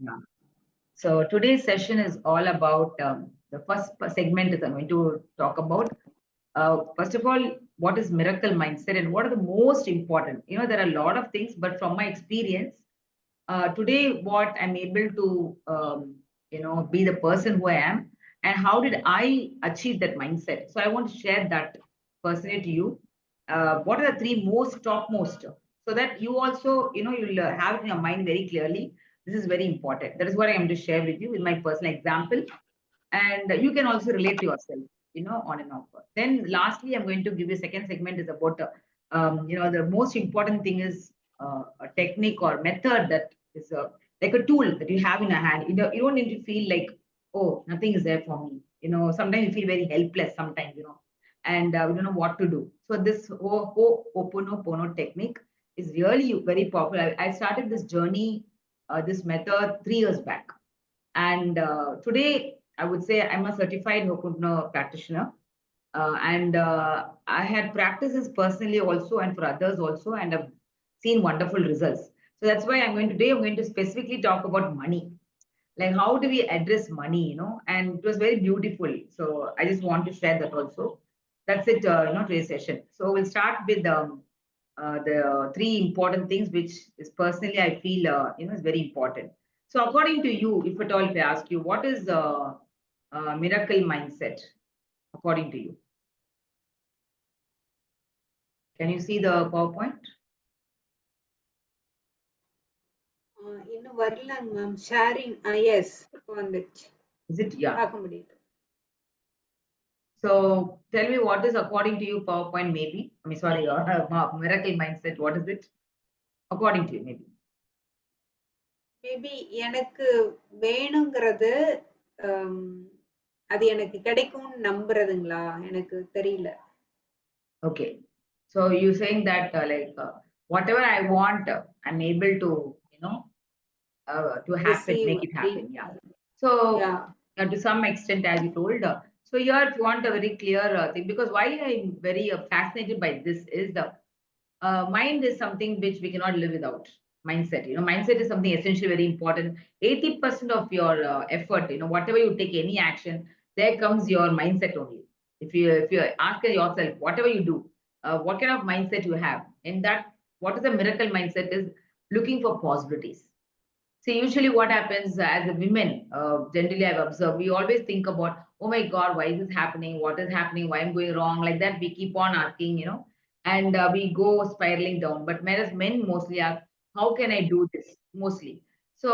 Yeah. So today's session is all about the first segment is I'm going to talk about. First of all, what is miracle mindset and what are the most important? There are a lot of things, but from my experience, today what I'm able to, be the person who I am and how did I achieve that mindset? So I want to share that personally to you. What are the three most topmost so that you also, you'll have it in your mind very clearly. This is very important. That is what I am to share with you with my personal example. And you can also relate to yourself, on and off. Then lastly, I'm going to give you a second segment is about, the most important thing is a technique or method that is like a tool that you have in your hand. You don't need to feel like, oh, nothing is there for me. Sometimes you feel very helpless sometimes, and we don't know what to do. So this Ho'oponopono technique is really very popular. I started this journey, this method 3 years back. And today, I would say I'm a certified Ho'oponopono practitioner. And I had practices personally also and for others also, and I've seen wonderful results. So that's why I'm going to specifically talk about money. Like how do we address money, and it was very beautiful. So I just want to share that also. That's it, today's session. So we'll start with the three important things, which is personally I feel, is very important. So according to you, if at all, if I ask you, what is miracle mindset, according to you? Can you see the PowerPoint? இன்னும் வரலங்க ma'am. Sharing S இப்போ வந்துடுச்சு. Is it? Yeah. பார்க்க முடியுது. So tell me what is according to you PowerPoint maybe? I mean, sorry, miracle mindset. What is it according to you maybe? Maybe எனக்கு வேணுங்கிறது அது எனக்கு கிடைக்கும்னு நம்புறதுங்களா? எனக்கு தெரியல. Okay. So you're saying that whatever I want, I'm able to, to happen, receive make it happen. Yeah. So yeah. to some extent, as you told, so here if you want a very clear thing, because why I'm very fascinated by this is the mind is something which we cannot live without. Mindset, mindset is something essentially very important. 80% of your effort, whatever you take any action, there comes your mindset only. If you ask yourself, whatever you do, what kind of mindset you have, and that what is a miracle mindset is looking for possibilities. See, usually what happens as a women, generally I've observed, we always think about, oh my God, why is this happening? What is happening? Why I'm going wrong? Like that, we keep on asking, and we go spiraling down. But whereas men mostly ask, how can I do this? Mostly. So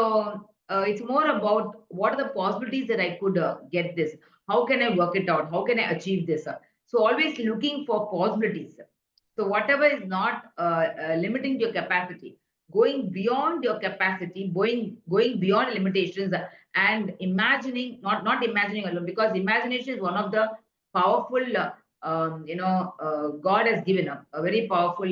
it's more about what are the possibilities that I could get this? How can I work it out? How can I achieve this? So always looking for possibilities. So whatever is not limiting your capacity, going beyond your capacity, going beyond limitations, and imagining, not imagining alone, because imagination is one of the powerful, God has given a very powerful,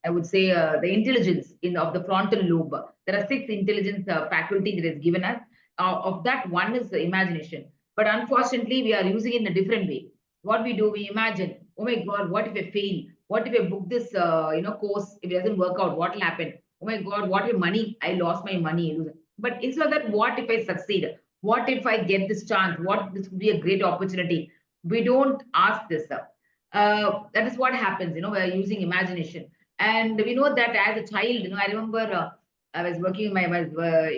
I would say, the intelligence in of the frontal lobe. There are six intelligence faculty that is given us. Of that, one is the imagination. But unfortunately, we are using it in a different way. What we do, we imagine, oh my God, what if I fail? What if I book this, course? If it doesn't work out, what will happen? Oh my God, what if money? I lost my money. But instead of that, what if I succeed? What if I get this chance? What this could be a great opportunity? We don't ask this. That is what happens. We're using imagination, and we know that as a child. I remember I was working with I was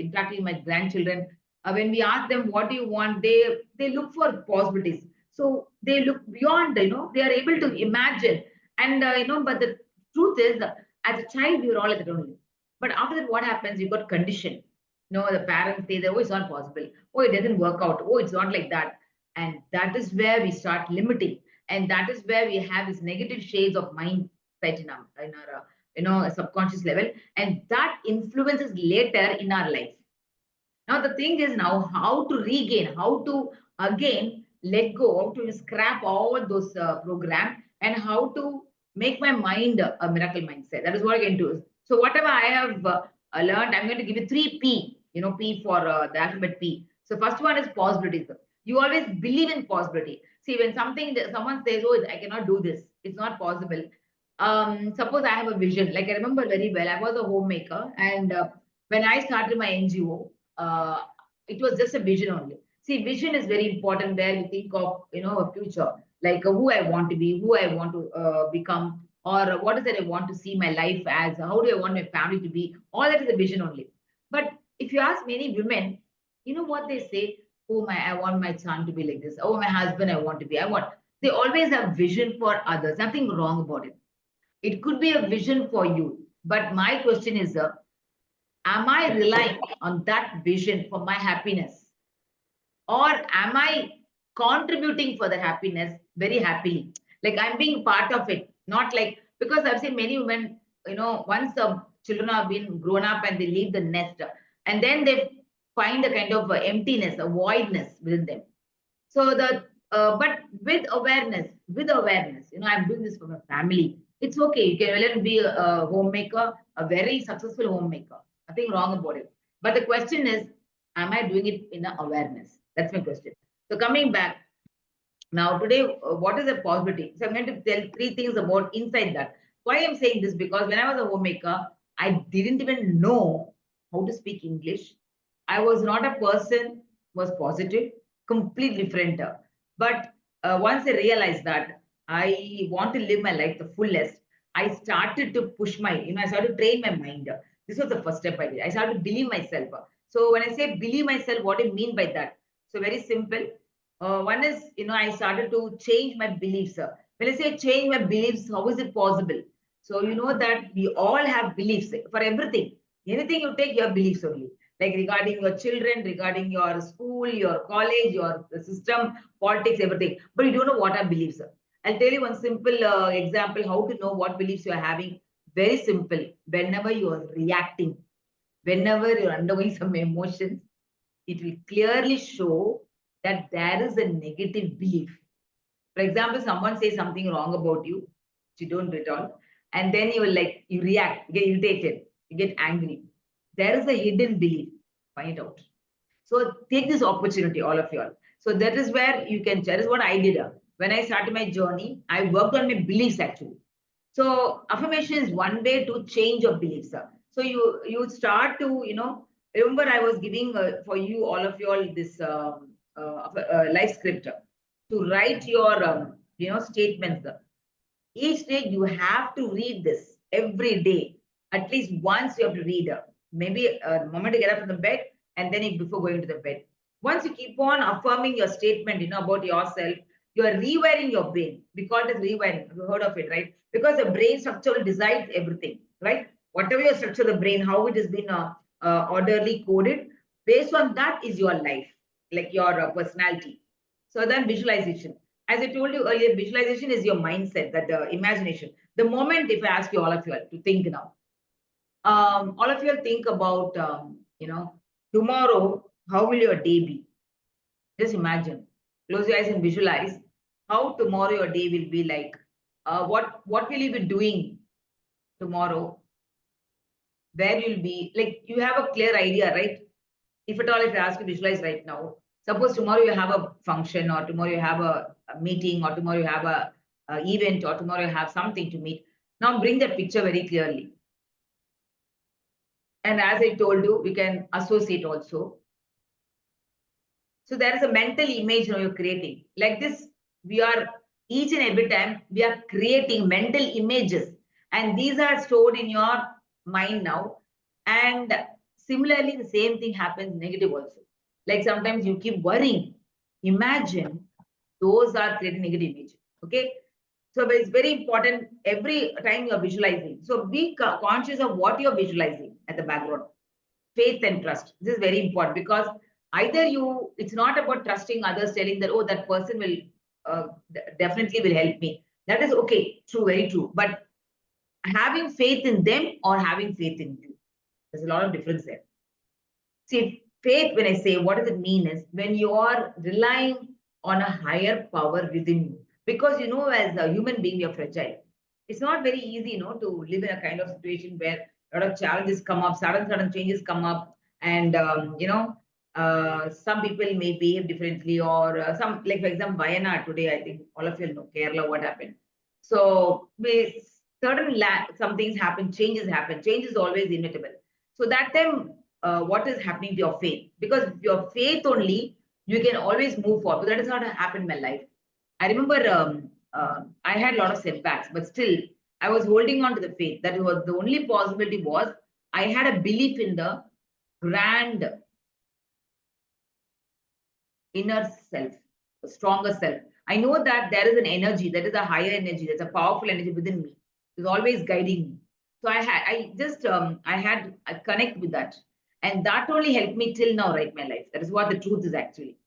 interacting with my grandchildren. When we ask them what do you want, they look for possibilities. So they look beyond. They are able to imagine, and But the truth is, as a child, we were all at that only. But after that, what happens? You got conditioned. The parents say that, oh, it's not possible. Oh, it doesn't work out. Oh, it's not like that. And that is where we start limiting. And that is where we have these negative shades of mindset in our subconscious level. And that influences later in our life. Now, the thing is now how to regain, how to again let go, how to scrap all those programs and how to make my mind a miracle mindset. That is what I can do. So whatever I have learned, I'm going to give you three P, P for the alphabet P. So first one is possibilities. You always believe in possibility. See, when someone says, oh, I cannot do this, it's not possible. Suppose I have a vision. Like I remember very well, I was a homemaker and When I started my NGO, it was just a vision only. See, vision is very important where you think of, a future, like who I want to be, who I want to become, or what is it I want to see my life as, how do I want my family to be. All that is a vision only. But if you ask many women, you know what they say? Oh my, I want my son to be like this. Oh, my husband, I want to be. I want. They always have vision for others. Nothing wrong about it. It could be a vision for you. But my question is, am I relying on that vision for my happiness? Or am I contributing for the happiness very happily? Like I'm being part of it, not like, because I've seen many women, once the children have been grown up and they leave the nest, and then they find a kind of emptiness, a voidness within them. So but with awareness, I'm doing this for my family. It's okay. You can well be a homemaker, a very successful homemaker. Nothing wrong about it. But the question is, am I doing it in a awareness? That's my question. So coming back now today, what is the possibility? So I'm going to tell three things about inside that. Why I'm saying this, because when I was a homemaker, I didn't even know how to speak English. I was not a person who was positive, completely different. But once I realized that I want to live my life the fullest, I started to push I started to train my mind. This was the first step I did. I started to believe myself. So when I say believe myself, what do I mean by that? So very simple. One is, I started to change my beliefs. When I say change my beliefs, how is it possible? So you know that we all have beliefs for everything. Anything you take, your beliefs only. Like regarding your children, regarding your school, your college, your system, politics, everything. But you don't know what are beliefs. I'll tell you one simple example how to know what beliefs you are having. Very simple. Whenever you are reacting, whenever you're undergoing some emotions, it will clearly show that there is a negative belief. For example, someone says something wrong about you, you don't return, and then you will you react, you get irritated, you get angry. There is a hidden belief. Find it out. So take this opportunity, all of you all. So that is where you can, that is what I did. When I started my journey, I worked on my beliefs actually. So affirmation is one way to change your beliefs. So you start to, remember I was giving for you, all of you all, this life script to write your, statements. Each day you have to read this every day. At least once you have to read. Maybe the moment you get up from the bed and then before going to the bed. Once you keep on affirming your statement, about yourself, you are rewiring your brain. We call it rewiring. You heard of it, right? Because the brain structure decides everything, right? Whatever your structure of the brain, how it has been orderly coded, based on that is your life, like your personality. So then visualization. As I told you earlier, visualization is your mindset, that imagination. The moment, if I ask you all of you to think now, all of you think about, tomorrow, how will your day be? Just imagine. Close your eyes and visualize how tomorrow your day will be like. What will you be doing tomorrow? Where you'll be? Like you have a clear idea, right? If at all, if I ask you to visualize right now, suppose tomorrow you have a function, or tomorrow you have a meeting, or tomorrow you have a event, or tomorrow you have something to meet. Now bring that picture very clearly. And as I told you, we can associate also. So there is a mental image now you're creating. Like this, we are each and every time we are creating mental images, and these are stored in your mind now. And similarly, the same thing happens negative also. Like sometimes you keep worrying. Imagine those are creating negative image. Okay. So it's very important every time you're visualizing. So be conscious of what you're visualizing at the background. Faith and trust. This is very important because either it's not about trusting others, telling that, oh, that person will definitely will help me. That is okay, true, very true. But having faith in them or having faith in you, there's a lot of difference there. See, faith, when I say, what does it mean is when you are relying on a higher power within you. Because, as a human being, you're fragile. It's not very easy, to live in a kind of situation where a lot of challenges come up, sudden changes come up. And, some people may behave differently, or some, like, for example, Wayanad today, I think all of you know, Kerala, what happened. So, some things happen, changes happen. Change is always inevitable. So that time, what is happening to your faith? Because your faith only, you can always move forward. But that has not happened in my life. I remember I had a lot of setbacks, but still I was holding on to the faith. That was the only possibility was I had a belief in the grand inner self, a stronger self. I know that there is an energy, that is a higher energy, there's a powerful energy within me. It's always guiding me. So I had a connect with that. And that only helped me till now write my life. That is what the truth is actually.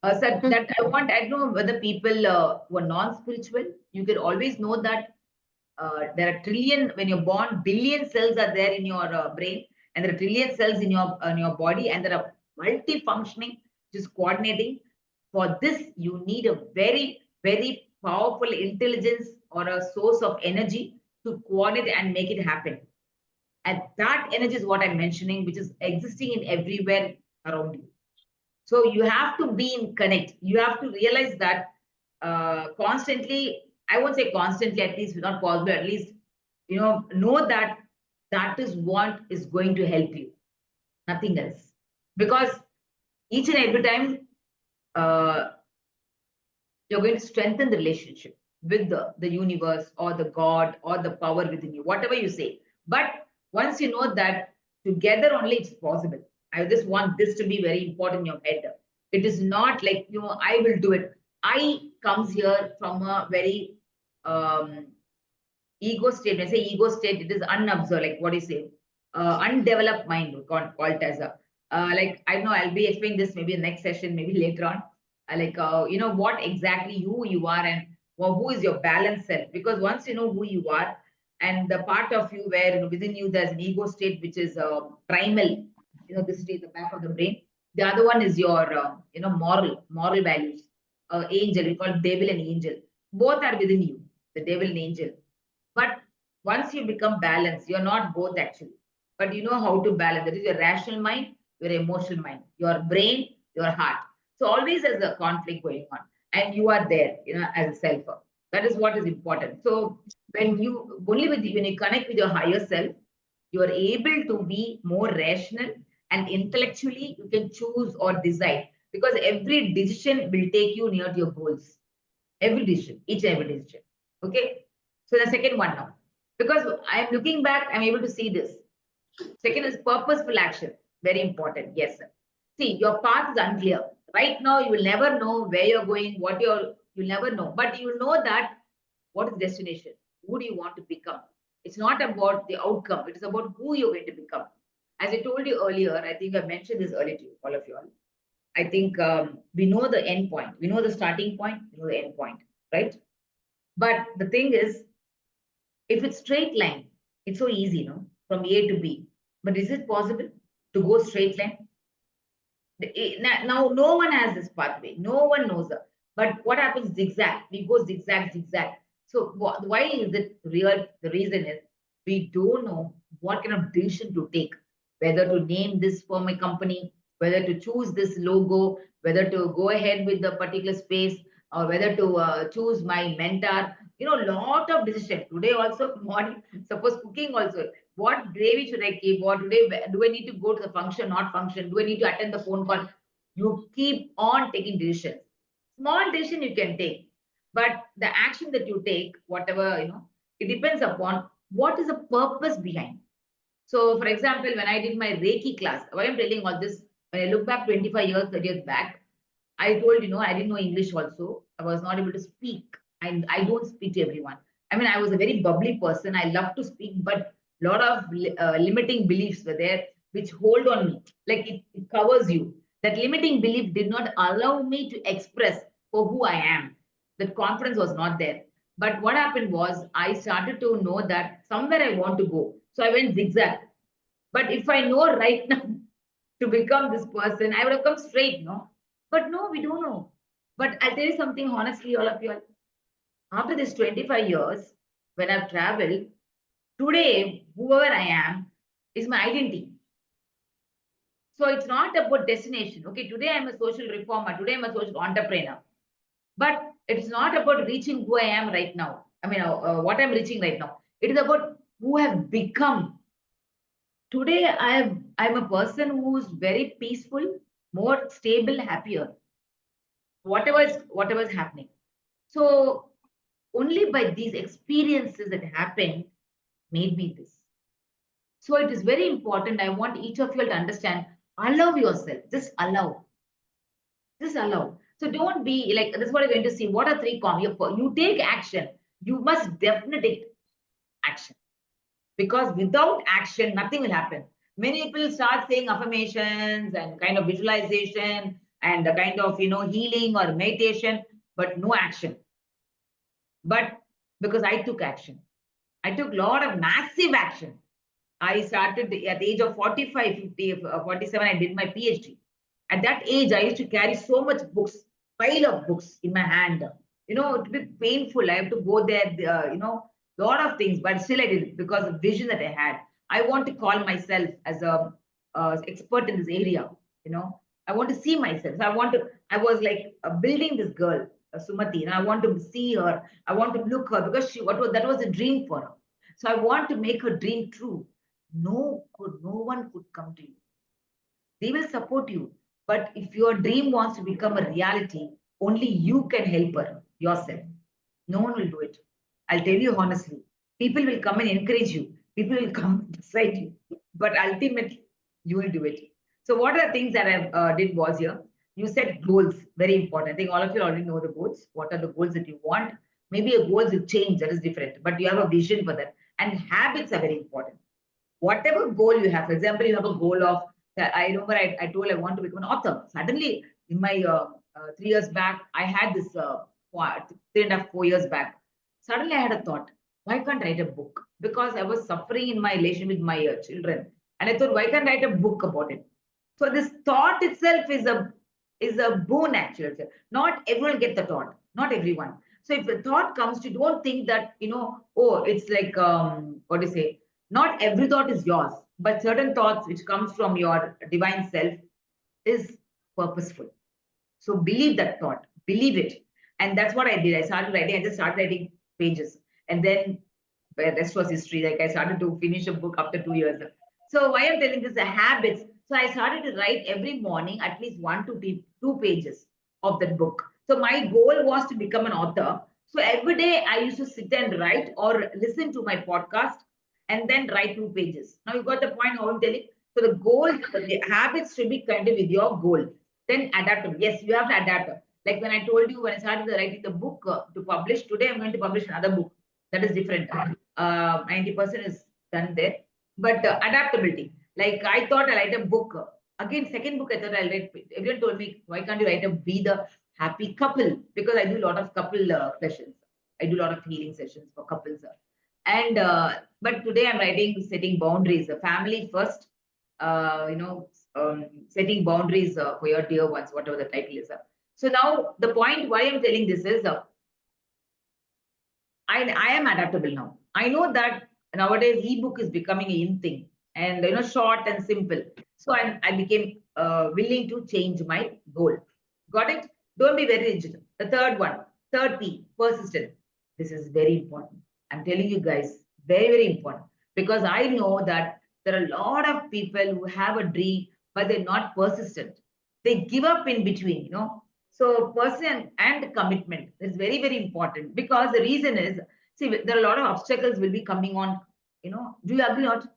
So that I don't know whether people who are non-spiritual, you can always know that there are trillion, when you're born, billion cells are there in your brain, and there are trillion cells in your body, and there are multi-functioning, just coordinating. For this, you need a very, very powerful intelligence or a source of energy to coordinate and make it happen. And that energy is what I'm mentioning, which is existing in everywhere around you. So you have to be in connect. You have to realize that constantly, I won't say constantly, at least not possible, at least, know that that is what is going to help you, nothing else. Because each and every time uh, you're going to strengthen the relationship with the universe or the God or the power within you, whatever you say. But once you know that together only it's possible. I just want this to be very important in your head. It is not like, I will do it. I comes here from a very um, ego state. When I say ego state, it is unobserved, like what do you say? Undeveloped mind, call it as a. Like, I know I'll be explaining this maybe in the next session, maybe later on. What exactly you are and who is your balanced self. Because once you know who you are and the part of you where within you there's an ego state which is primal, this state, the back of the brain. The other one is your, moral values. Angel, we call it devil and angel. Both are within you, the devil and angel. But once you become balanced, you're not both actually. But you know how to balance. That is your rational mind, your emotional mind, your brain, your heart. So always there's a conflict going on. And you are there, as a self. That is what is important. So when you connect with your higher self, you are able to be more rational and intellectually you can choose or decide. Because every decision will take you near to your goals. Every decision, each and every decision. Okay. So the second one now, because I'm looking back, I'm able to see this. Second is purposeful action. Very important. Yes, sir. See, your path is unclear. Right now, you will never know where you're going, you'll never know. But you know that what is the destination? Who do you want to become? It's not about the outcome. It is about who you're going to become. As I told you earlier, I think I mentioned this earlier to you, all of you all. I think we know the end point. We know the starting point. We know the end point, right? But the thing is, if it's straight line, it's so easy, from A to B. But is it possible to go straight line? Now, no one has this pathway. No one knows that. But what happens zigzag? We go zigzag, zigzag. So why is it real? The reason is we don't know what kind of decision to take, whether to name this for my company, whether to choose this logo, whether to go ahead with the particular space, or whether to choose my mentor. Lot of decision. Today also, morning, suppose cooking also. What gravy should I keep? What today do I need to go to the function, not function? Do I need to attend the phone call? You keep on taking decisions. Small decision you can take, but the action that you take, whatever, it depends upon what is the purpose behind. So, for example, when I did my Reiki class, why I'm telling all this, when I look back 25 years, 30 years back, I told, I didn't know English also. I was not able to speak. And I don't speak to everyone. I mean, I was a very bubbly person. I love to speak, but a lot of limiting beliefs were there which hold on me. Like it covers you. That limiting belief did not allow me to express for who I am. That confidence was not there. But what happened was I started to know that somewhere I want to go. So I went zigzag. But if I know right now to become this person, I would have come straight, no? But no, we don't know. But I'll tell you something honestly, all of you. After this 25 years, when I've traveled, today, whoever I am is my identity. So it's not about destination. Okay, today I'm a social reformer. Today I'm a social entrepreneur. But it's not about reaching who I am right now. I mean, what I'm reaching right now. It is about who I've become today I'm a person who's very peaceful, more stable, happier, whatever's happening. So only by these experiences that happened made me this. So it is very important. I want each of you to understand, allow yourself, just allow. Just allow. So don't be like, this is what you're going to see. What are three you take action. You must definitely take action. Because without action, nothing will happen. Many people start saying affirmations and kind of visualization and the kind of, healing or meditation, but no action. But because I took action, I took a lot of massive action. I started at the age of 45, 50, 47, I did my PhD. At that age, I used to carry so much books, pile of books in my hand. It would be painful. I have to go there, lot of things, but still I did it because of vision that I had. I want to call myself as a expert in this area. I want to see myself. So I was like building this girl, Sumati, and I want to see her. I want to look her because that was a dream for her. So I want to make her dream true. No one could come to you. They will support you. But if your dream wants to become a reality, only you can help her yourself. No one will do it. I'll tell you honestly. People will come and encourage you. People will come beside you. But ultimately, you will do it. So what are the things that I did was here? You set goals, very important. I think all of you already know the goals. What are the goals that you want? Maybe your goals will change, that is different. But you have a vision for that. And habits are very important. Whatever goal you have, for example, you have a goal of, I remember I told I want to become an author. Suddenly, in my 3 years back, I had this 3.5, 4 years back. Suddenly, I had a thought, why can't I write a book? Because I was suffering in my relation with my children. And I thought, why can't I write a book about it? So this thought itself is a boon actually. Not everyone get the thought, not everyone. So if the thought comes to, don't think that, oh, it's like, what do you say? Not every thought is yours, but certain thoughts which comes from your divine self is purposeful. So believe that thought, believe it. And that's what I did. I just started writing pages. And then the rest was history. Like I started to finish a book after 2 years. So why I'm telling this, the habits. So I started to write every morning at least 1 to 2 pages of that book. So my goal was to become an author. So every day I used to sit and write or listen to my podcast and then write 2 pages. Now you got the point how I'm telling. So the goal, the habits should be kind of with your goal. Then adapt. Yes, you have to adapt. Like when I told you when I started writing the book to publish, today I'm going to publish another book. That is different. 90% is done there. But adaptability. Like I thought I write a book. Again, second book I thought I'll write. Everyone told me, why can't you write a Be the Happy Couple? Because I do a lot of couple sessions. I do a lot of healing sessions for couples. And but today I'm writing setting boundaries, the family first, setting boundaries for your dear ones, whatever the title is. So now the point why I'm telling this is I am adaptable now. I know that nowadays ebook is becoming a in thing and short and simple. So I became willing to change my goal. Got it? Don't be very rigid. The third one, third P, persistent. This is very important. I'm telling you guys, very, very important. Because I know that there are a lot of people who have a dream, but they're not persistent. They give up in between. So person and commitment is very, very important because the reason is, see, there are a lot of obstacles will be coming on. Do you agree or not?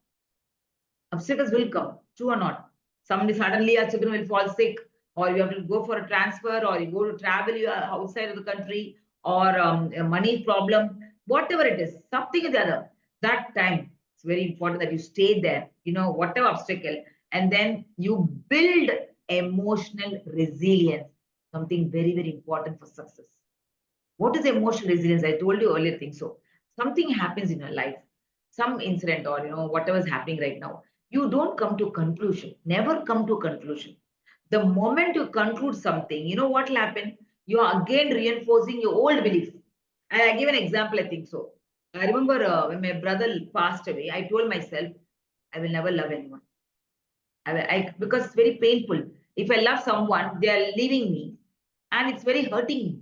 Obstacles will come, true or not? Somebody suddenly your children will fall sick, or you have to go for a transfer, or you go to travel you are outside of the country, or a money problem, whatever it is, something or the other. That time it's very important that you stay there, whatever obstacle, and then you build emotional resilience, something very, very important for success. What is emotional resilience? I told you earlier, think so. Something happens in your life, some incident or whatever is happening right now. You don't come to a conclusion. Never come to a conclusion. The moment you conclude something, you know what will happen? You are again reinforcing your old belief. And I give an example, I think so. I remember when my brother passed away, I told myself, I will never love anyone. Because it's very painful. If I love someone, they are leaving me, and it's very hurting me.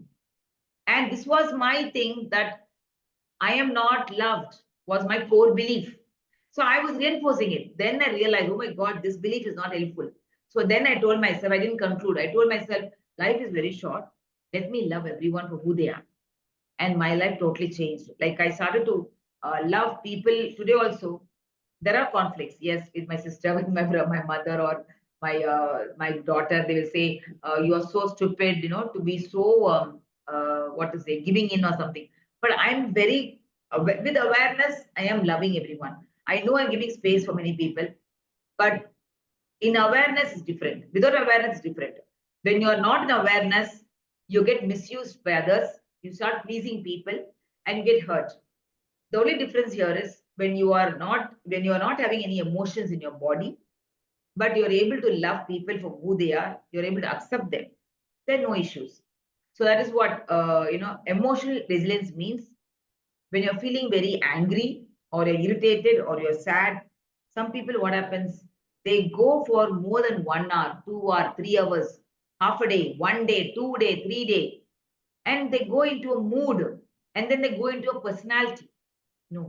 And this was my thing that I am not loved, was my core belief. So I was reinforcing it. Then I realized, oh my God, this belief is not helpful. So then I told myself, I didn't conclude. I told myself, life is very short. Let me love everyone for who they are. And my life totally changed. Like I started to love people today also. There are conflicts, yes, with my sister, with my brother, my mother, or my daughter. They will say, "You are so stupid," to be so what to say, giving in or something. But I'm very with awareness. I am loving everyone. I know I'm giving space for many people, but in awareness is different. Without awareness is different. When you are not in awareness, you get misused by others. You start pleasing people, and you get hurt. The only difference here is when you are not having any emotions in your body, but you're able to love people for who they are. You're able to accept them. There are no issues. So that is what emotional resilience means. When you're feeling very angry or you're irritated or you're sad, some people, what happens, they go for more than 1 hour, 2 hour, 3 hours, half a day, 1 day, 2 day, 3 day, and they go into a mood, and then they go into a personality. No,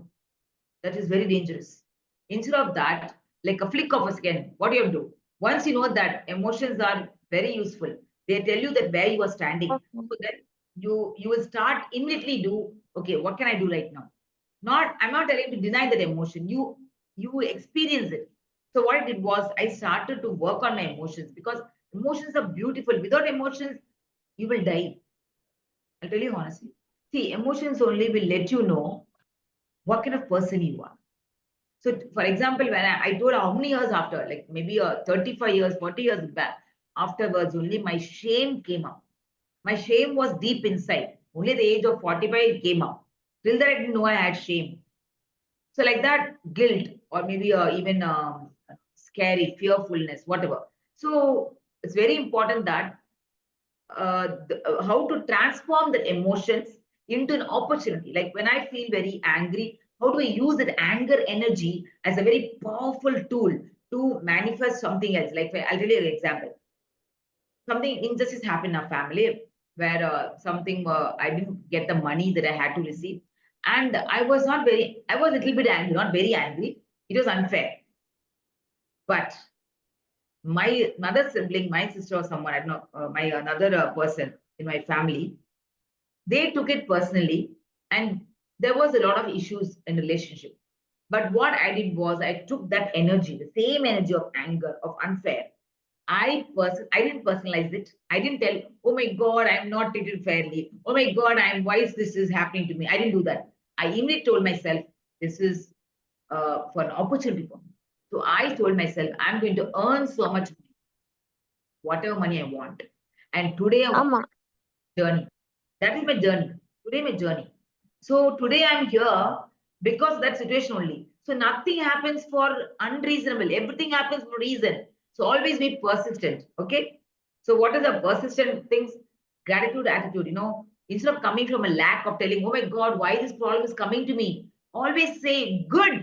that is very dangerous. Instead of that, like a flick of a second, what do you have to do? Once you know that emotions are very useful, they tell you that where you are standing. Okay. So then you will start immediately do, okay, what can I do right now? Not, I'm not telling you to deny that emotion. You experience it. So what I did was I started to work on my emotions, because emotions are beautiful. Without emotions, you will die. I'll tell you honestly. See, emotions only will let you know what kind of person you are. So, for example, when I told how many years after, like maybe 35 years, 40 years back, afterwards, only my shame came up. My shame was deep inside. Only at the age of 45, it came up. Till that, I didn't know I had shame. So, like that, guilt, or maybe even scary, fearfulness, whatever. So, it's very important that how to transform the emotions into an opportunity. Like when I feel very angry, how do I use that anger energy as a very powerful tool to manifest something else? Like I'll tell you an example. Something injustice happened in our family where something I didn't get the money that I had to receive, and I was not very. I was a little bit angry, not very angry. It was unfair, but my another sibling, my sister or someone, I don't know, my another person in my family, they took it personally, and there was a lot of issues in relationship. But what I did was I took that energy, the same energy of anger, of unfair. I didn't personalize it. I didn't tell, oh my God, I'm not treated fairly. Oh my God, why is this happening to me? I didn't do that. I immediately told myself, this is for an opportunity for me. So I told myself, I'm going to earn so much money, whatever money I want. And today I want ஆமா. journey. That is my journey. Today, my journey. So today I'm here because of that situation only. So nothing happens for unreasonable. Everything happens for reason. So always be persistent. Okay. So what are the persistent things? Gratitude attitude. Instead of coming from a lack of telling, oh my God, why this problem is coming to me? Always say, good.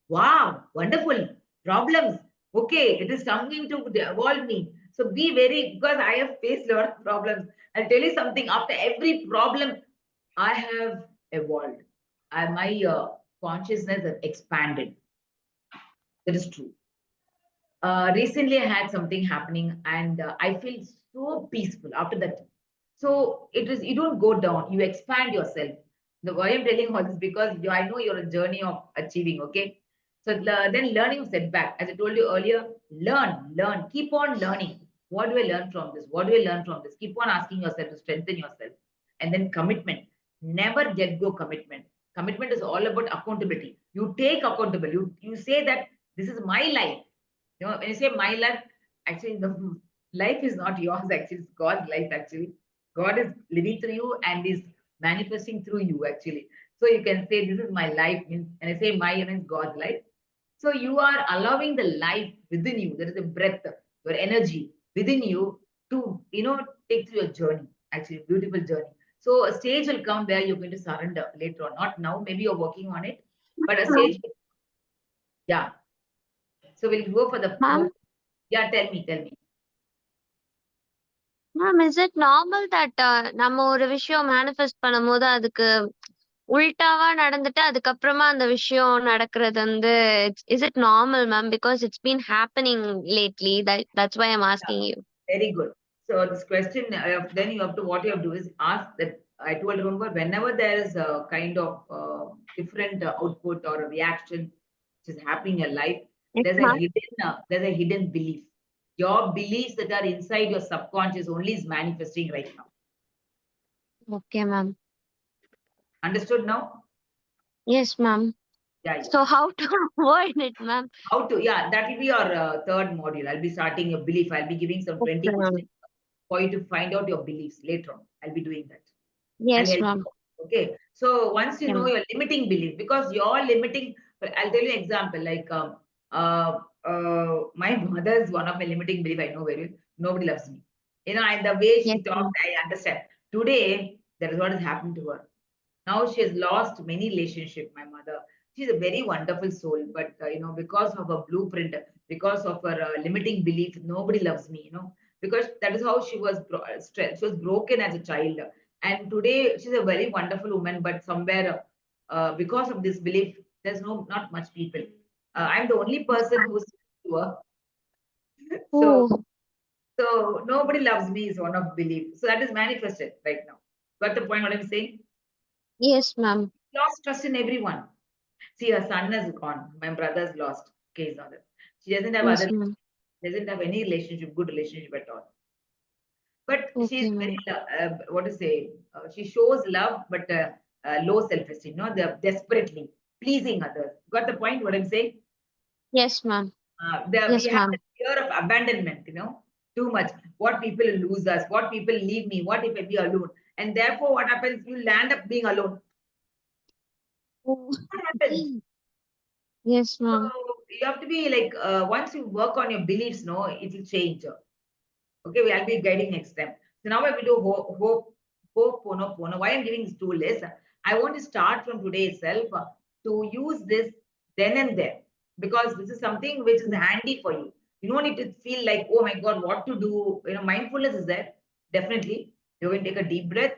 Wow, wonderful. Problems. Okay, it is something to evolve me. So be very, because I have faced a lot of problems. I'll tell you something. After every problem, I have evolved. My consciousness has expanded. That is true. Recently, I had something happening, and I feel so peaceful after that. So it is, you don't go down, you expand yourself. The why I'm telling all this, because I know you're a journey of achieving. Okay. So then learning setback, as I told you earlier, learn, keep on learning. What do I learn from this? What do I learn from this? Keep on asking yourself to strengthen yourself. And then commitment. Never let go commitment. Commitment is all about accountability. You take accountability. You say that this is my life. When you say my life, actually the life is not yours, actually, it's God's life, actually. God is living through you and is manifesting through you, actually. So you can say, this is my life, means, and I say my means God's life. So you are allowing the life within you. There is a breath, your energy within you to, take through your journey, actually, beautiful journey. So a stage will come where you're going to surrender later on. Not now, maybe you're working on it, but a stage, yeah. So we'll go for the Ma'am, most, yeah, tell me. ma'am, is it normal that நம்ம ஒரு விஷயம் manifest பண்ணும்போது அதுக்கு உல்டாவா நடந்துட்டு அதுக்கப்புறமா அந்த விஷயம் நடக்கிறது வந்து is it normal ma'am? Because it's been happening lately. That's why I am Yeah, asking you. very good. So this question, then you have to, what you have to do is ask that. I told, remember, whenever there is a kind of different output or a reaction which is happening in your life, yes ma'am. there's a hidden belief. Your beliefs that are inside your subconscious only is manifesting right now. Okay ma'am. Understood now? Yes ma'am. Yeah, yeah. So how to avoid it, ma'am? How to, yeah, that will be your third module. I'll be starting your belief. I'll be giving some 20 Okay, ma'am. questions for you to find out your beliefs later on. I'll be doing that. I'll Yes, help ma'am. you. Okay. So once you Yeah, know ma'am. your limiting belief, because your limiting, I'll tell you an example. Like my mother is one of my limiting belief. I know very well. Nobody loves me. You know, and the way she Yes, ma'am. talked, I understand. Today, that is what has happened to her. Now she has lost many relationships, my mother. She's a very wonderful soul, but because of her blueprint, because of her limiting belief, nobody loves me, because that is how she was she was broken as a child. And today she's a very wonderful woman, but somewhere because of this belief, there's not much people. I'm the only person who's to her. So Oh, so nobody loves me is one of belief. So that is manifested right now. Got the point what I'm saying? yes, ma'am. Lost trust in everyone. See, her son is gone. My brother's lost. Okay, is not there. She doesn't have Yes, other, ma'am. doesn't have any relationship, good relationship at all. But she's Okay, very, ma'am. what to say? She shows love, but low self-esteem. No, they're desperately pleasing others. Got the point? What I'm saying? Yes, ma'am. We Yes, have the ma'am. fear of abandonment. Too much. What people will lose us? What people leave me? What if I be alone? And therefore, what happens? You land up being alone. Oh. What happens? Yes, So ma'am. you have to be like, once you work on your beliefs, no, it will change. Okay, I'll be guiding next time. So now we do hope, pono. Why I'm giving this tool is, I want to start from today itself to use this then and there, because this is something which is handy for you. You don't need to feel like, oh my God, what to do. Mindfulness is there. Definitely. You're going to take a deep breath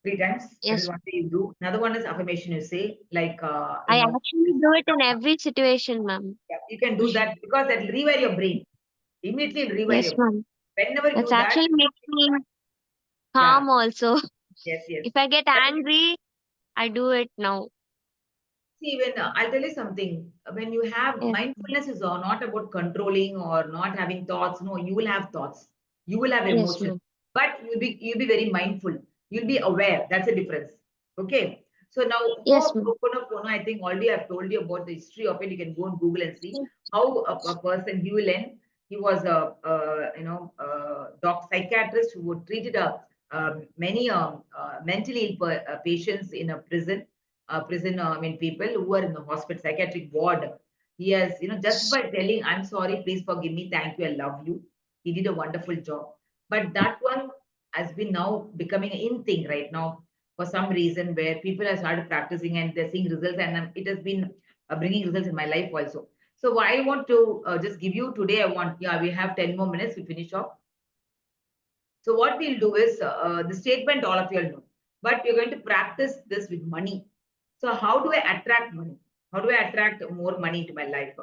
3 times. That is Yes. one thing you do. Another one is affirmation you say, like, I actually do it in every situation, ma'am. yeah, you can do that because that will rewire your brain. Immediately it'll rewire Yes, your brain. ma'am. Whenever you That's do that, actually makes me yeah, calm also. yes, yes. If I get That angry, I do it now. See, when I'll tell you something, when you have Yes, mindfulness is not about controlling or not having thoughts. No, you will have thoughts, you will have yes, emotions, ma'am. but you'll be very mindful. You'll be aware. That's the difference. Okay. So now, Yes, ma'am. Ho'oponopono, I think already I've told you about the history of it. You can go on Google and see how a person, Hugh Len, he was a psychiatrist who treated many mentally ill patients in a prison I mean, people who are in the hospital, psychiatric ward. He has, just by telling, I'm sorry, please forgive me, thank you, I love you. He did a wonderful job. But that one has been now becoming an in thing right now for some reason where people have started practicing and they're seeing results, and it has been bringing results in my life also. So I want to just give you today, we have 10 more minutes to finish off. So what we'll do is the statement all of you all know, but we're going to practice this with money. So how do I attract money? How do I attract more money into my life?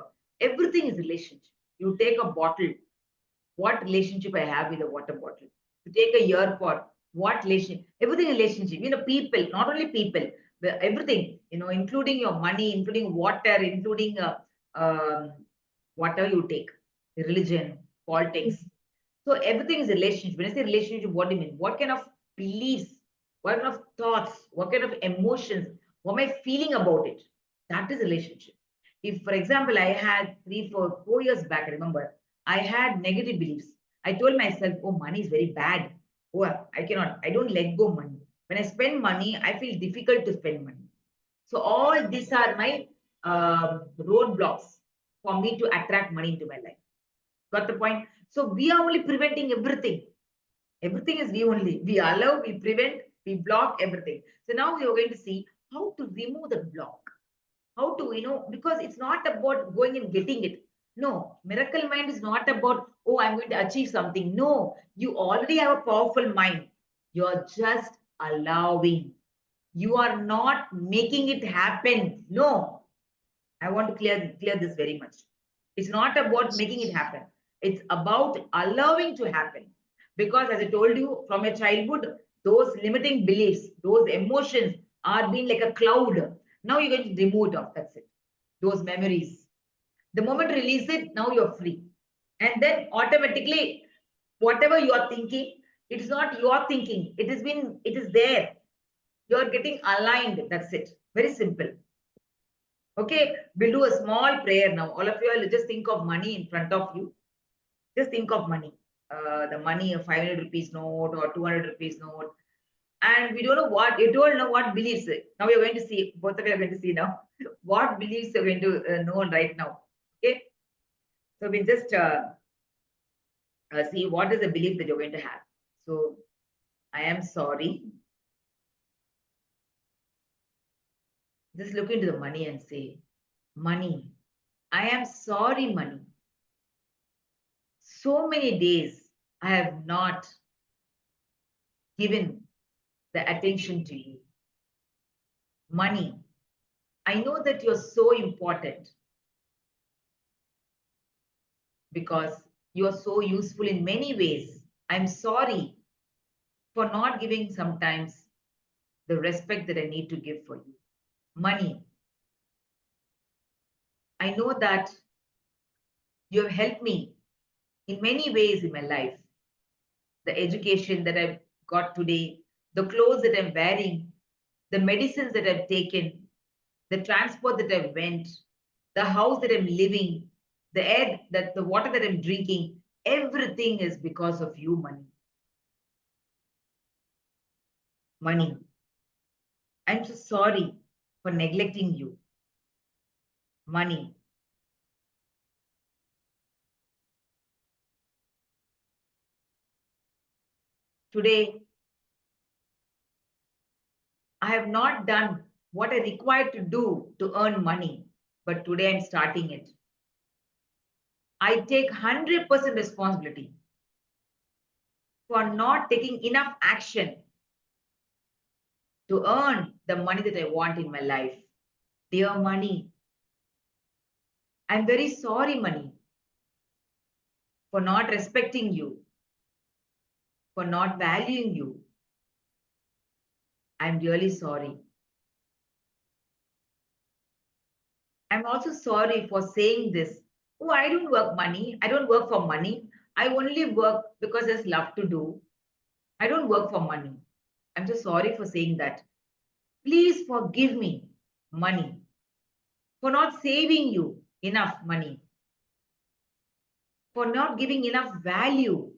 Everything is relationship. You take a bottle. What relationship I have with a water bottle? You take a ear pod. What relation? Everything relationship. People, not only people, but everything. Including your money, including water, including whatever you take, religion, politics. So everything is relationship. When I say relationship, what do you mean? What kind of beliefs, what kind of thoughts, what kind of emotions, what am I feeling about it? That is relationship. If, for example, I had 4 years back, I remember, I had negative beliefs. I told myself, oh, money is very bad. Oh, I don't let go money. When I spend money, I feel difficult to spend money. So all these are my roadblocks for me to attract money into my life. Got the point? So we are only preventing everything. Everything is we only. We allow, we prevent, we block everything. So now we are going to see how to remove the block. How to, because it's not about going and getting it. No, miracle mind is not about, oh, I'm going to achieve something. No, you already have a powerful mind. You're just allowing. You are not making it happen. No, I want to clear this very much. It's not about making it happen. It's about allowing to happen. Because as I told you, from your childhood, those limiting beliefs, those emotions are being like a cloud. Now you're going to remove it off. That's it. Those memories. The moment you release it, now you're free. And then automatically, whatever you are thinking, it's not your thinking. It is there. You're getting aligned. That's it. Very simple. Okay, we'll do a small prayer now. All of you will just think of money in front of you. Just think of money. The money, a 500 rupees note or 200 rupees note. And we don't know what, you don't know what beliefs. Now we're going to see, both of you are going to see now, what beliefs you're going to know right now. Okay, so we just see what is the belief that you're going to have. So, I am sorry. Just look into the money and say, money, I am sorry, money. So many days I have not given the attention to you. Money, I know that you're so important because you are so useful in many ways. I'm sorry for not giving sometimes the respect that I need to give for you. Money, I know that you have helped me in many ways in my life. The education that I've got today, the clothes that I'm wearing, the medicines that I've taken, the transport that I've went, the house that I'm living, the air, that the water that I'm drinking, everything is because of you, money. Money. I'm so sorry for neglecting you. Money. Today, I have not done what I required to do to earn money, but today I'm starting it. I take 100% responsibility for not taking enough action to earn the money that I want in my life. Dear money, I'm very sorry, money, for not respecting you, for not valuing you. I'm really sorry. I'm also sorry for saying this. Oh, I don't work money. I don't work for money. I only work because there's love to do. I don't work for money. I'm so sorry for saying that. Please forgive me, money, for not saving you enough money, for not giving enough value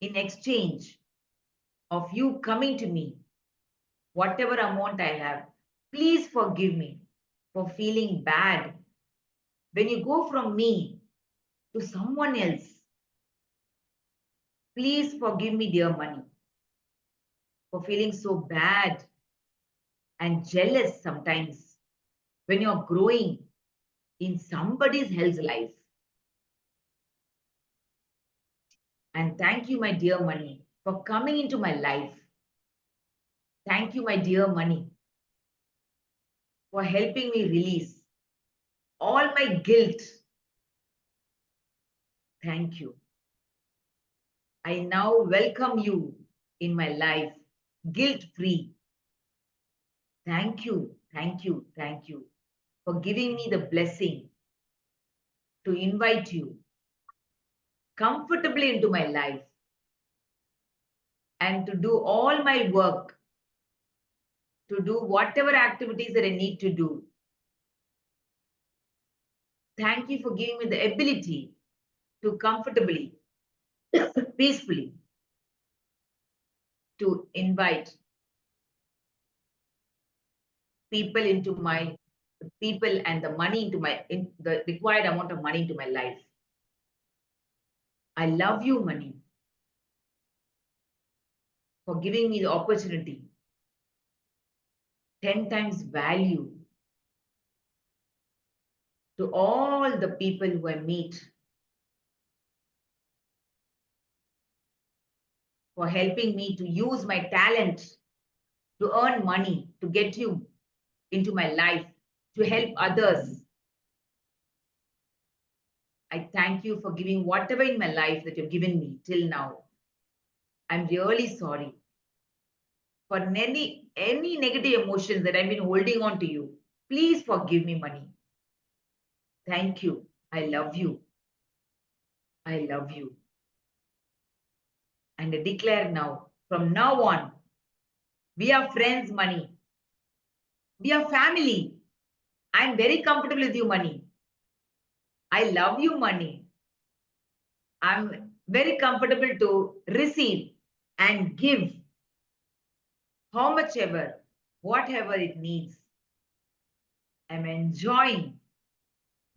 in exchange of you coming to me, whatever amount I have. Please forgive me for feeling bad when you go from me to someone else. Please forgive me, dear money, for feeling so bad and jealous sometimes when you're growing in somebody else's life. And thank you, my dear money, for coming into my life. Thank you, my dear money, for helping me release all my guilt. Thank you. I now welcome you in my life, guilt free. Thank you, thank you, thank you for giving me the blessing to invite you comfortably into my life and to do all my work, to do whatever activities that I need to do. Thank you for giving me the ability to comfortably, peacefully, to invite people into my people and the money into my the required amount of money into my life. I love you, money, for giving me the opportunity, 10 times value to all the people who I meet, for helping me to use my talent to earn money, to get you into my life, to help others. I thank you for giving whatever in my life that you've given me till now. I'm really sorry for any negative emotions that I've been holding on to you. Please forgive me, money. Thank you. I love you. I love you. And I declare now, from now on, we are friends, money. We are family. I'm very comfortable with you, money. I love you, money. I'm very comfortable to receive and give how much ever, whatever it needs. I'm enjoying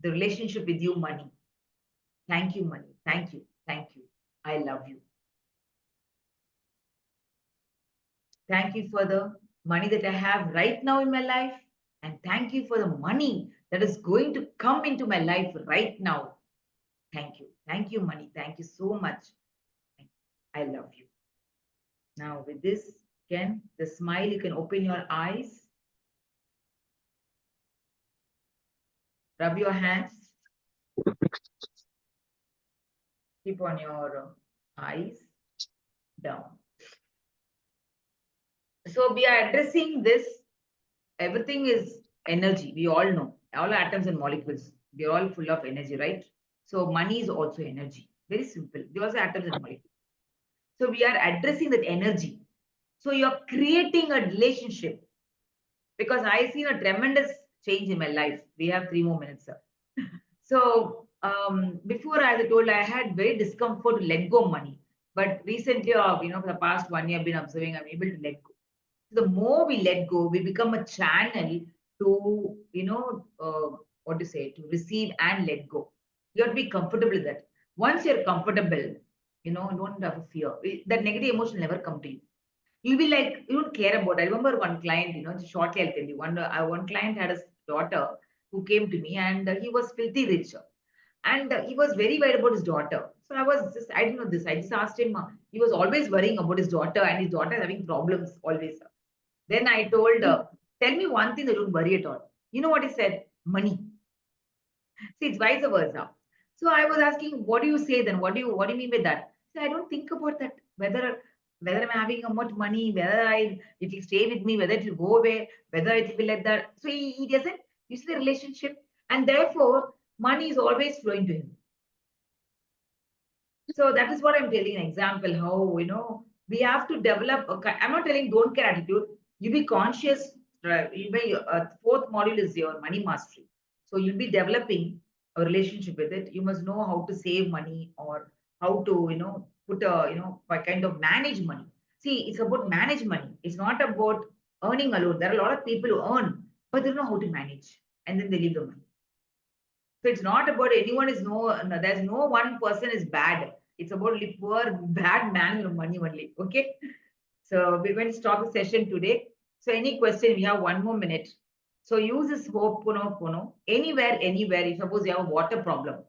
the relationship with you, money. Thank you, money. Thank you. Thank you. I love you. Thank you for the money that I have right now in my life. And thank you for the money that is going to come into my life right now. Thank you. Thank you, money. Thank you so much. I love you. Now, with this, again, the smile, you can open your eyes, rub your hands, keep on your eyes down. So, we are addressing this. Everything is energy. We all know all atoms and molecules. We're all full of energy, right? So, money is also energy. Very simple. They also atoms and molecules. So, we are addressing that energy. So, you're creating a relationship because I seen a tremendous change in my life. We have 3 more minutes, sir. So before, as I told, I had very discomfort to let go money. But recently, for the past 1 year, I've been observing I'm able to let go. So the more we let go, we become a channel to, what to say, to receive and let go. You have to be comfortable with that. Once you're comfortable, don't have a fear. That negative emotion will never come to you. You'll be like, you don't care about. I remember one client, shortly I'll tell you. One client had a daughter who came to me and he was filthy rich and he was very worried about his daughter. So I didn't know this. I just asked him, he was always worrying about his daughter and his daughter having problems always. Then I told, tell me one thing that don't worry at all. You know what he said? Money. See, it's vice versa. So I was asking, what do you say then? What do you mean by that? So I don't think about that. Whether I'm having how much money, it will stay with me, whether it will go away, whether it will be like that. So he doesn't. You see the relationship, and therefore money is always flowing to him. So that is what I'm telling an example how we have to develop. I'm not telling don't care attitude. You be conscious. Fourth module is your money mastery. So you'll be developing a relationship with it. You must know how to save money or how to put a by kind of manage money. See, it's about manage money. It's not about earning alone. There are a lot of people who earn, but they don't know how to manage, and then they leave the money. So it's not about anyone is there's no one person is bad. It's about poor, bad man of money only. Okay. So we're going to stop the session today. So any question, we have 1 more minute. So use this Ho'oponopono anywhere. If suppose you have a water problem,